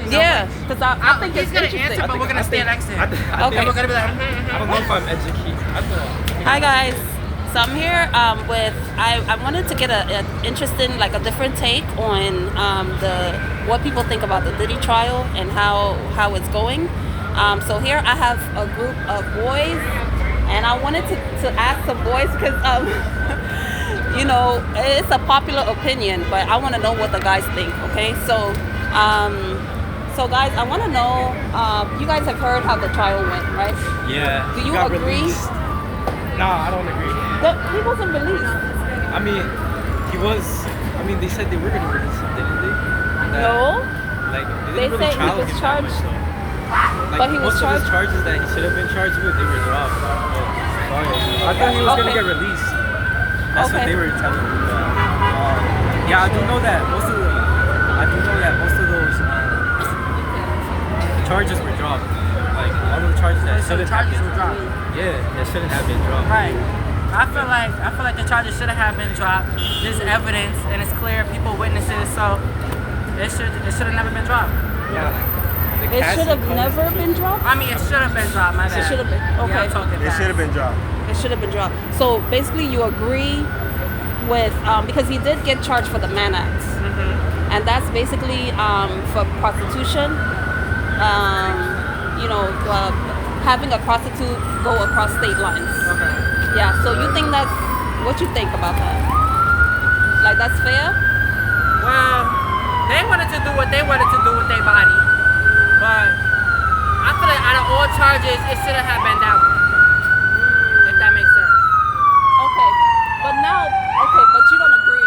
Yeah, because I think he's it's gonna interesting. answer, but we're gonna stand next to him. Okay. And we're gonna be like, I don't know if I'm educated. I don't know. Hi guys. So I'm here with I wanted to get an interesting, like a different take on the what people think about the Diddy trial and how it's going. So here I have a group of boys, and I wanted to ask the boys because you know, it's a popular opinion, but I want to know what the guys think. Okay, so guys, I want to know. You guys have heard how the trial went, right? Yeah. Do you agree? Released. Nah, I don't agree. He wasn't released. I mean, he was. I mean, they said they were gonna release him, didn't they? No. Like They didn't really said he trial was him that charged. much, though. Like, But he was most charged. of his charges that he should have been charged with, they were dropped. I thought he was Okay. gonna get released. That's Okay. what they were telling me. Yeah, I do know that most of those charges were dropped. Like all of the charges that so the shouldn't charges have were dropped. Yeah, that shouldn't have been dropped. Right. I feel like the charges should have been dropped. There's evidence and it's clear, people witnesses, so it should have never been dropped. Yeah. It should have never been dropped. I mean, it should have been dropped. My bad. It should have been. Okay. Yeah, I'm talking It fast. should have been dropped. It should have been dropped. So basically, you agree with because he did get charged for the Mann Act, and that's basically for prostitution. You know, having a prostitute go across state lines. Okay. Yeah. So you think that's what you think about that? Like that's fair? Well, they wanted to do what they wanted to do with their body, but I feel like out of all charges, it should have been that one. If that makes sense. Okay. But you don't agree.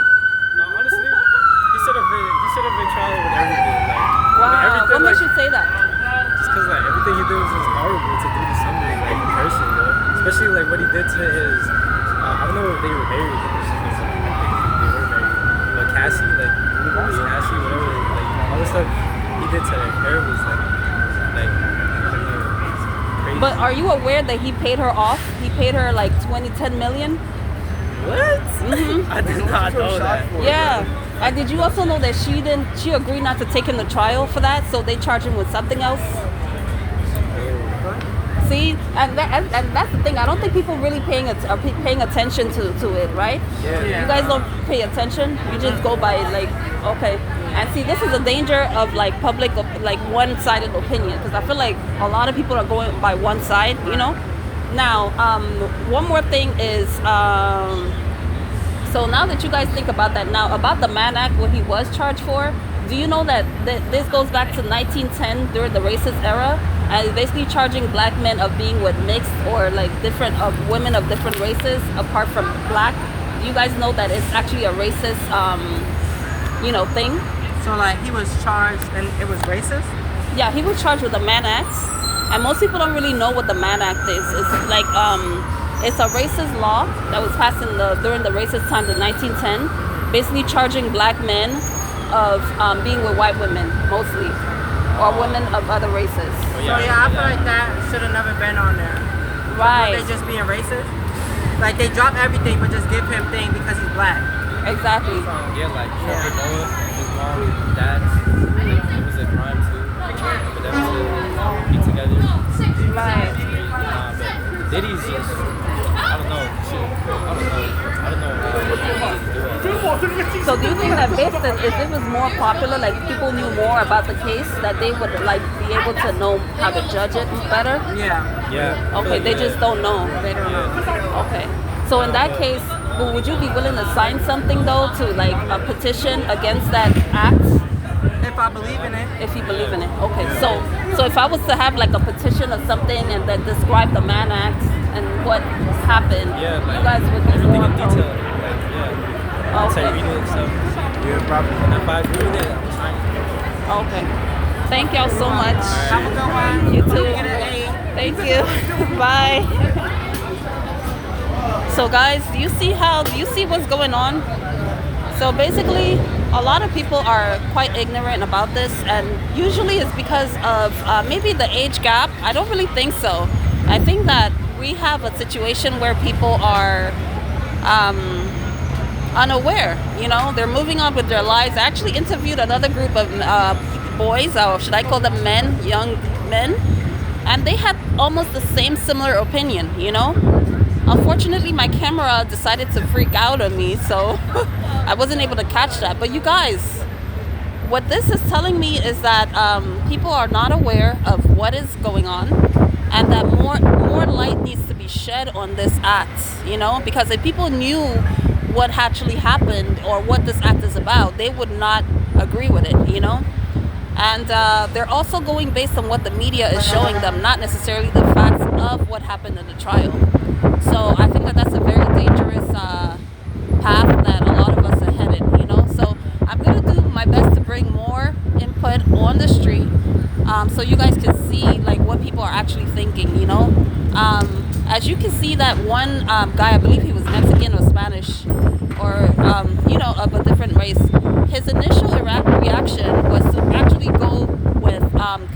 No, honestly, he should have been trial with everything. Like Wow. everything, What makes like, you say that? just because like everything he did was just horrible to do to somebody like in person, especially like what he did to his I don't know if they were married. I think they were married. But Cassie, like Cassie, whatever, like all the stuff he did to her was like I don't know, crazy. But are you aware that he paid her off? He paid her like 10 million. What? I did not know that. Yeah. And did you also know that she agreed not to take him to trial for that, so they charged him with something else? See, and that's the thing. I don't think people really are paying attention to it, right? Yeah. You guys don't pay attention. You just go by like, okay. And see, this is a danger of like public, like one-sided opinion, because I feel like a lot of people are going by one side, you know. Now, one more thing is, so now that you guys think about that, now about the Mann Act, what he was charged for, do you know that this goes back to 1910 during the racist era, and basically charging black men of being with mixed or like different of women of different races apart from black. Do you guys know that it's actually a racist, you know, thing? So like he was charged and it was racist? Yeah, he was charged with the Mann Act, and most people don't really know what the Mann Act is. It's like it's a racist law that was passed during the racist time in 1910, basically charging black men of being with white women mostly, or women of other races. So yeah, I feel like that should have never been on there. Right. Were they just being racist? Like they drop everything but just give him thing because he's black. Exactly. Yeah, like Trevor Noah, his mom, dad, it was a crime too. But them to be together. Right. But Diddy's just, I don't know. So do you think that based on if it was more popular, like people knew more about the case, that they would like be able to know how to judge it better? Yeah. Yeah. Okay, they just don't know. They don't know. Okay. So in that case, would you be willing to sign something though to like a petition against that act? If I believe in it. If you believe in it. Okay. So if I was to have like a petition or something and that describe the Mann Act and what happened, Yeah, like you guys would be everything more in pro. detail. Like, yeah. Once I read it and stuff. Yeah, probably. And if I agree with it, I'm signing. Okay. Thank y'all so much. Have a good one. You too. Get an A. Thank you. Bye. So guys, do you see what's going on? So basically, a lot of people are quite ignorant about this, and usually it's because of maybe the age gap. I don't really think so. I think that we have a situation where people are unaware. You know, they're moving on with their lives. I actually interviewed another group of boys, or should I call them men, young men, and they had almost the same similar opinion, you know? Unfortunately, my camera decided to freak out on me, so I wasn't able to catch that. But you guys, what this is telling me is that people are not aware of what is going on, and that more light needs to be shed on this act, you know? Because if people knew what actually happened or what this act is about, they would not agree with it, you know? And they're also going based on what the media is showing them, not necessarily the facts of what happened in the trial. So I think that that's a very dangerous path that a lot of us are headed, you know. So I'm going to do my best to bring more input on the street, so you guys can see like what people are actually thinking, you know. As you can see, that one guy, I believe he was Mexican or Spanish, or you know, of a different race. His initial reaction was to actually go with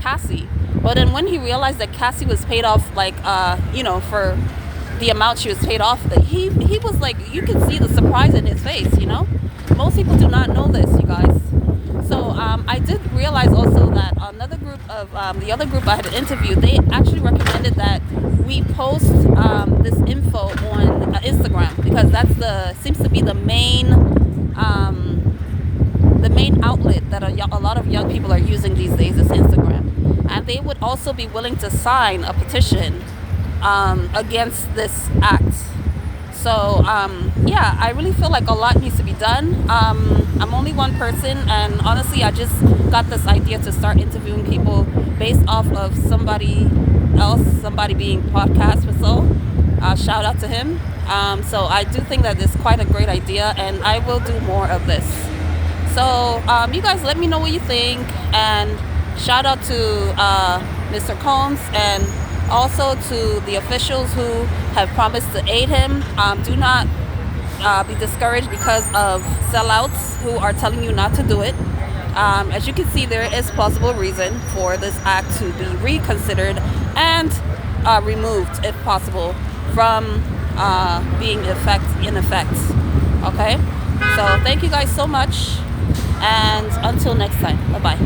Cassie, but then when he realized that Cassie was paid off, like you know, for the amount she was paid off, he was like, you can see the surprise in his face, you know. Most people do not know this, you guys. So I did realize also that another group of the other group I had interviewed, they actually recommended that we post this info on Instagram, because that's seems to be the main outlet that a lot of young people are using these days, is Instagram. And they would also be willing to sign a petition against this act. So yeah, I really feel like a lot needs to be done. I'm only one person, and honestly, I just got this idea to start interviewing people based off of somebody being podcast with Soul. Shout out to him. So I do think that it's quite a great idea, and I will do more of this. So you guys let me know what you think, and shout out to Mr. Combs, and also to the officials who have promised to aid him. Do not be discouraged because of sellouts who are telling you not to do it. As you can see, there is plausible reason for this act to be reconsidered and removed, if possible, from being in effect. Okay? So thank you guys so much, and until next time, bye-bye.